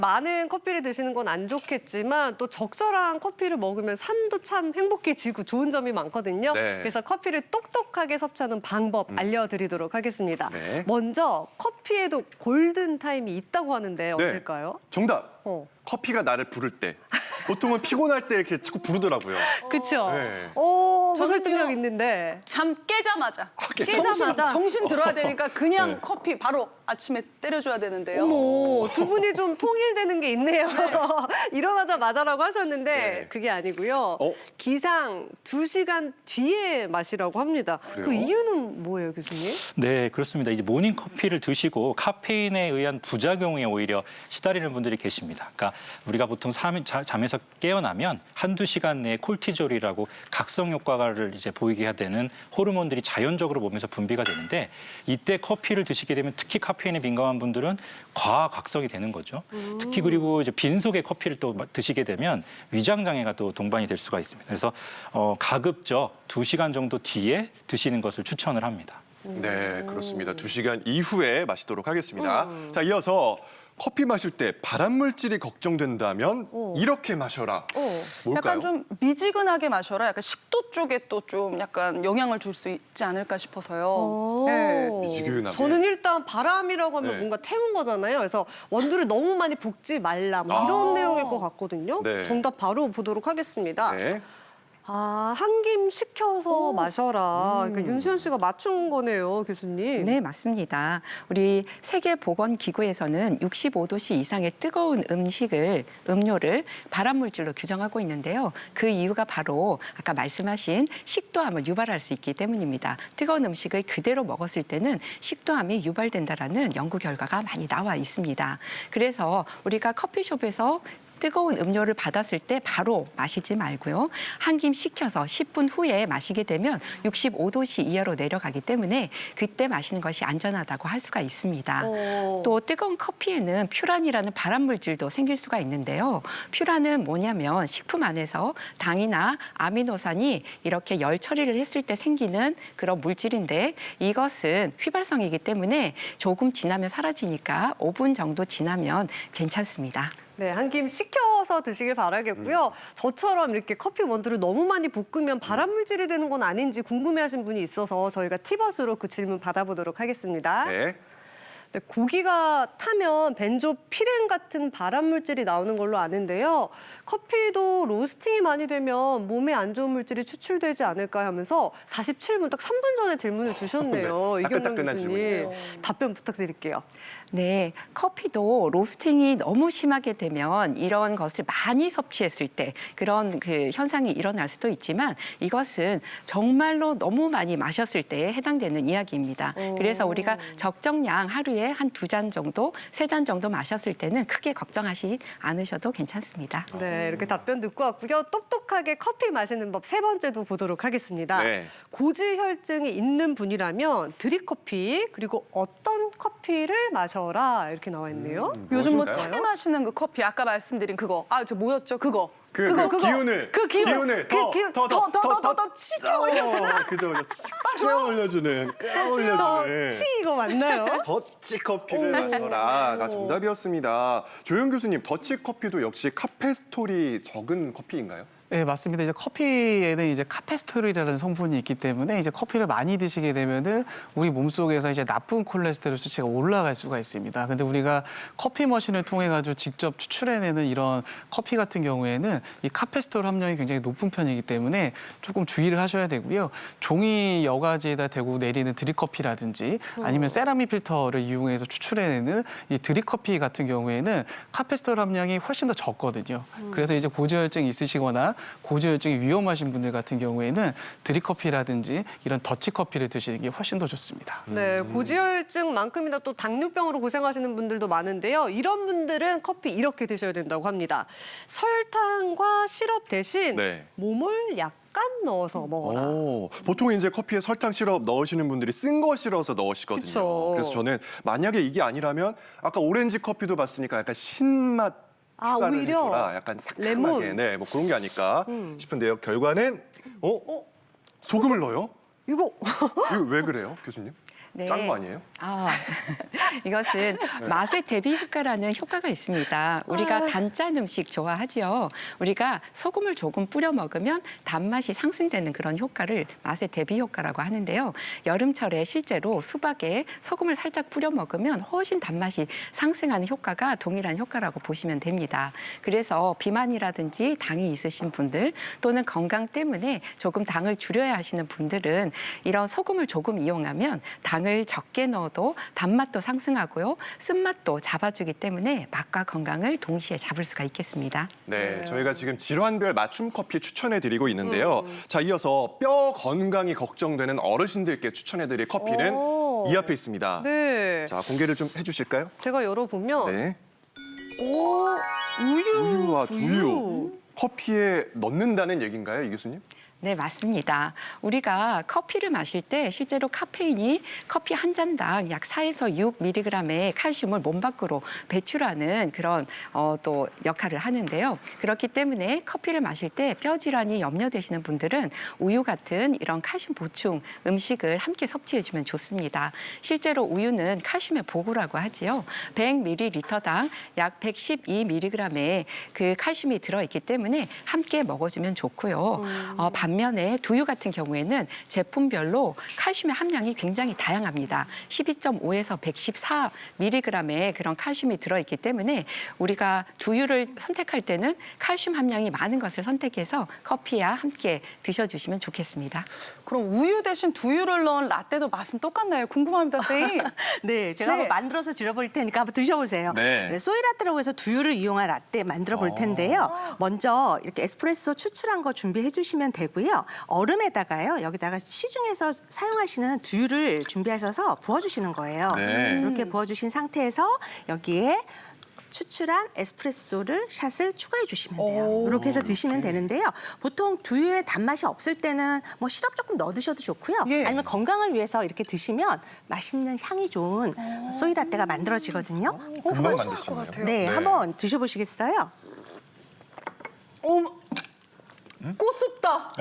많은 커피를 드시는 건 안 좋겠지만 또 적절한 커피를 먹으면 삶도 참 행복해지고 좋은 점이 많거든요. 네. 그래서 커피를 똑똑하게 섭취하는 방법 알려드리도록 하겠습니다. 네. 먼저 커피에도 골든 타임이 있다고 하는데 네. 어떨까요? 정답. 커피가 나를 부를 때. 보통은 피곤할 때 이렇게 자꾸 부르더라고요. 그렇죠. 네. 저 설득력 저는요. 있는데. 잠 깨자마자. 깨자마자. 정신 들어야 되니까 그냥 네. 커피 바로 아침에 때려줘야 되는데요. 어머, 두 분이 좀 통일되는 게 있네요. 일어나자마자라고 하셨는데 네. 그게 아니고요. 어? 기상 2시간 뒤에 마시라고 합니다. 그래요? 그 이유는 뭐예요, 교수님? 네, 그렇습니다. 이제 모닝 커피를 드시고 카페인에 의한 부작용에 오히려 시달리는 분들이 계십니다. 그러니까 우리가 보통 잠에서 깨어나면 한두 시간 내에 콜티졸이라고 각성 효과를 이제 보이게 되는 호르몬들이 자연적으로 몸에서 분비가 되는데 이때 커피를 드시게 되면 특히 카페인에 민감한 분들은 과각성이 되는 거죠. 특히 그리고 이제 빈속에 커피를 또 드시게 되면 위장 장애가 또 동반이 될 수가 있습니다. 그래서 가급적 2시간 정도 뒤에 드시는 것을 추천을 합니다. 네, 그렇습니다. 2시간 이후에 마시도록 하겠습니다. 자, 이어서 커피 마실 때 발암 물질이 걱정된다면 이렇게 마셔라. 뭘까요? 약간 좀 미지근하게 마셔라. 약간 식도 쪽에 또 좀 약간 영향을 줄 수 있지 않을까 싶어서요. 네. 미지근하게. 저는 일단 바람이라고 하면 네. 뭔가 태운 거잖아요. 그래서 원두를 너무 많이 볶지 말라 뭐 이런 내용일 것 같거든요. 네. 정답 바로 보도록 하겠습니다. 네. 한 김 식혀서 마셔라. 그러니까 윤수연 씨가 맞춘 거네요, 교수님. 네, 맞습니다. 우리 세계보건기구에서는 65도씨 이상의 뜨거운 음료를 발암물질로 규정하고 있는데요. 그 이유가 바로 아까 말씀하신 식도암을 유발할 수 있기 때문입니다. 뜨거운 음식을 그대로 먹었을 때는 식도암이 유발된다라는 연구 결과가 많이 나와 있습니다. 그래서 우리가 커피숍에서 뜨거운 음료를 받았을 때 바로 마시지 말고요. 한 김 식혀서 10분 후에 마시게 되면 65도씨 이하로 내려가기 때문에 그때 마시는 것이 안전하다고 할 수가 있습니다. 또 뜨거운 커피에는 퓨란이라는 발암물질도 생길 수가 있는데요. 퓨란은 뭐냐면 식품 안에서 당이나 아미노산이 이렇게 열 처리를 했을 때 생기는 그런 물질인데 이것은 휘발성이기 때문에 조금 지나면 사라지니까 5분 정도 지나면 괜찮습니다. 네, 한 김 식혀서 드시길 바라겠고요. 저처럼 이렇게 커피 원두를 너무 많이 볶으면 발암물질이 되는 건 아닌지 궁금해하신 분이 있어서 저희가 티벗으로 그 질문 받아보도록 하겠습니다. 네. 네, 고기가 타면 벤조피렌 같은 발암물질이 나오는 걸로 아는데요. 커피도 로스팅이 많이 되면 몸에 안 좋은 물질이 추출되지 않을까 하면서 47분, 딱 3분 전에 질문을 주셨네요. 네, 이경남 따끈따끈한 교수님. 질문이네요. 답변 부탁드릴게요. 네, 커피도 로스팅이 너무 심하게 되면 이런 것을 많이 섭취했을 때 그런 그 현상이 일어날 수도 있지만 이것은 정말로 너무 많이 마셨을 때에 해당되는 이야기입니다. 그래서 우리가 적정량 하루에 한 2잔 정도, 3잔 정도 마셨을 때는 크게 걱정하지 않으셔도 괜찮습니다. 네, 이렇게 답변 듣고 왔고요. 똑똑하게 커피 마시는 법 3번째도 보도록 하겠습니다. 네. 고지혈증이 있는 분이라면 드립커피 그리고 어떤 커피를 마셔라 이렇게 나와 있네요. 요즘 뭐 무엇일까요? 차게 마시는 그 커피 아까 말씀드린 그거. 저 뭐였죠? 그거. 그 기운을, 그 기운을 더 치켜 올려주는. 그죠, 끌어 올려주는, 치 이거 맞나요? 더치 커피를 마셔라가 정답이었습니다. 조영 교수님, 더치 커피도 역시 카페스톨이 적은 커피인가요? 네, 맞습니다. 이제 커피에는 이제 카페스토롤이라는 성분이 있기 때문에 이제 커피를 많이 드시게 되면은 우리 몸속에서 이제 나쁜 콜레스테롤 수치가 올라갈 수가 있습니다. 근데 우리가 커피 머신을 통해 가지고 직접 추출해내는 이런 커피 같은 경우에는 이 카페스토롤 함량이 굉장히 높은 편이기 때문에 조금 주의를 하셔야 되고요. 종이 여과지에다 대고 내리는 드립커피라든지 아니면 세라믹 필터를 이용해서 추출해내는 이 드립커피 같은 경우에는 카페스토롤 함량이 훨씬 더 적거든요. 그래서 이제 고지혈증이 있으시거나 고지혈증이 위험하신 분들 같은 경우에는 드립커피라든지 이런 더치커피를 드시는 게 훨씬 더 좋습니다. 네, 고지혈증만큼이나 또 당뇨병으로 고생하시는 분들도 많은데요. 이런 분들은 커피 이렇게 드셔야 된다고 합니다. 설탕과 시럽 대신 네. 몸을 약간 넣어서 먹어라. 보통 이제 커피에 설탕 시럽 넣으시는 분들이 쓴 거 싫어서 넣으시거든요. 그쵸. 그래서 저는 만약에 이게 아니라면 아까 오렌지 커피도 봤으니까 약간 신맛 추가를 오히려 해줘라. 약간 상큼하게. 레몬. 네, 뭐 그런 게 아닐까 싶은데요. 결과는 소금을 넣어요? 이거 이거 왜 그래요, 교수님? 네. 짠 거 아니에요? 아, 이것은 맛의 대비 효과라는 효과가 있습니다. 우리가 단짠 음식 좋아하죠. 우리가 소금을 조금 뿌려 먹으면 단맛이 상승되는 그런 효과를 맛의 대비 효과라고 하는데요. 여름철에 실제로 수박에 소금을 살짝 뿌려 먹으면 훨씬 단맛이 상승하는 효과가 동일한 효과라고 보시면 됩니다. 그래서 비만이라든지 당이 있으신 분들 또는 건강 때문에 조금 당을 줄여야 하시는 분들은 이런 소금을 조금 이용하면 당을 적게 넣어도 단맛도 상승하고요. 쓴맛도 잡아주기 때문에 맛과 건강을 동시에 잡을 수가 있겠습니다. 네, 저희가 지금 질환별 맞춤 커피 추천해드리고 있는데요. 자, 이어서 뼈 건강이 걱정되는 어르신들께 추천해드릴 커피는 오. 이 앞에 있습니다. 네. 자, 공개를 좀 해주실까요? 제가 열어보면 네. 오, 우유와 두유. 커피에 넣는다는 얘기인가요, 이 교수님? 네, 맞습니다. 우리가 커피를 마실 때 실제로 카페인이 커피 한 잔당 약 4에서 6mg의 칼슘을 몸 밖으로 배출하는 그런 또 역할을 하는데요. 그렇기 때문에 커피를 마실 때 뼈 질환이 염려되시는 분들은 우유 같은 이런 칼슘 보충 음식을 함께 섭취해주면 좋습니다. 실제로 우유는 칼슘의 보고라고 하지요. 100ml당 약 112mg의 그 칼슘이 들어있기 때문에 함께 먹어주면 좋고요. 반면에 두유 같은 경우에는 제품별로 칼슘의 함량이 굉장히 다양합니다. 12.5에서 114mg의 그런 칼슘이 들어있기 때문에 우리가 두유를 선택할 때는 칼슘 함량이 많은 것을 선택해서 커피와 함께 드셔주시면 좋겠습니다. 그럼 우유 대신 두유를 넣은 라떼도 맛은 똑같나요? 궁금합니다, 선생님. 네, 제가 한번 만들어서 드려볼 테니까 한번 드셔보세요. 네. 네, 소이라떼라고 해서 두유를 이용한 라떼 만들어 볼 텐데요. 먼저 이렇게 에스프레소 추출한 거 준비해 주시면 되고요. 얼음에다가요, 여기다가 시중에서 사용하시는 두유를 준비하셔서 부어주시는 거예요. 네. 이렇게 부어주신 상태에서 여기에 추출한 에스프레소를 샷을 추가해 주시면 돼요. 이렇게 해서 드시면 되는데요. 보통 두유에 단맛이 없을 때는 뭐 시럽 조금 넣어 드셔도 좋고요. 예. 아니면 건강을 위해서 이렇게 드시면 맛있는 향이 좋은 소이라떼가 만들어지거든요. 금방 만들 수 있네요. 네, 한번 드셔보시겠어요? 어머, 꽃습다.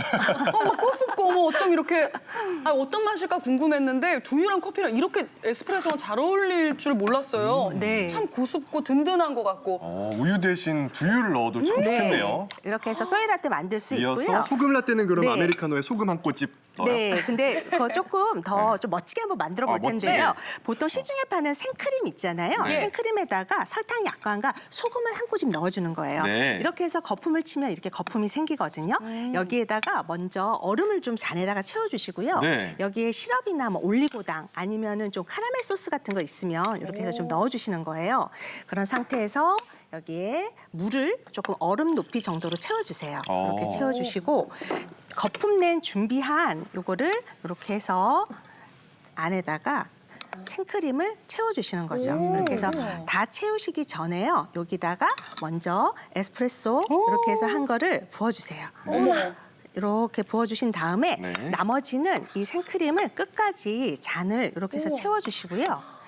어머, 꽃습고 어머 어쩜 이렇게 어떤 맛일까 궁금했는데 두유랑 커피랑 이렇게 에스프레소랑 잘 어울릴 줄 몰랐어요. 네. 참 고습고 든든한 것 같고. 우유 대신 두유를 넣어도 참 좋겠네요. 이렇게 해서 소이라떼 만들 수 이어서 있고요. 소금 라떼는 그럼 네. 아메리카노에 소금 한 꼬집 넣어요? 네, 근데 그거 조금 더 좀 멋지게 한번 만들어 볼 멋지게. 텐데요. 보통 시중에 파는 생크림 있잖아요. 네. 생크림에다가 설탕 약간과 소금을 한 꼬집 넣어주는 거예요. 네. 이렇게 해서 거품을 치면 이렇게 거품이 생기거든요. 여기에다가 먼저 얼음을 좀 잔에다가 채워주시고요. 네. 여기에 시럽이나 뭐 올리고당 아니면은 좀 카라멜 소스 같은 거 있으면 이렇게 해서 좀 넣어주시는 거예요. 그런 상태에서 여기에 물을 조금 얼음 높이 정도로 채워주세요. 이렇게 채워주시고 거품 낸 준비한 요거를 이렇게 해서 안에다가 생크림을 채워주시는 거죠. 이렇게 해서 다 채우시기 전에요. 여기다가 먼저 에스프레소 이렇게 해서 한 거를 부어주세요. 이렇게 부어주신 다음에 네. 나머지는 이 생크림을 끝까지 잔을 이렇게 해서 채워주시고요.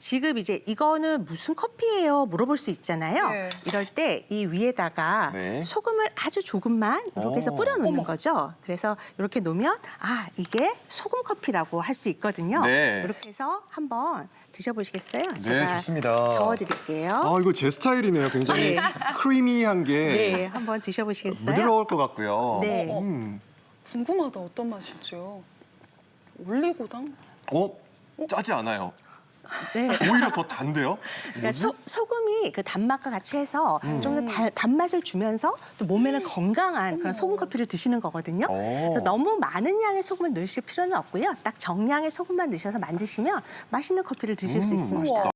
지금 이제 이거는 무슨 커피예요? 물어볼 수 있잖아요. 네. 이럴 때 이 위에다가 네. 소금을 아주 조금만 이렇게 해서 뿌려 놓는 거죠. 그래서 이렇게 놓으면 이게 소금 커피라고 할 수 있거든요. 네. 이렇게 해서 한번 드셔보시겠어요? 네, 제가 좋습니다. 저어드릴게요. 이거 제 스타일이네요. 굉장히 네. 크리미한 게 네, 한번 드셔보시겠어요? 부드러울 것 같고요. 네. 궁금하다 어떤 맛일지요. 올리고당? 짜지 않아요. 네. 오히려 더 단데요? 그러니까 소금이 그 단맛과 같이 해서 좀 더 단맛을 주면서 또 몸에는 건강한 그런 소금 커피를 드시는 거거든요. 그래서 너무 많은 양의 소금을 넣으실 필요는 없고요. 딱 정량의 소금만 넣으셔서 만드시면 맛있는 커피를 드실 수 있습니다.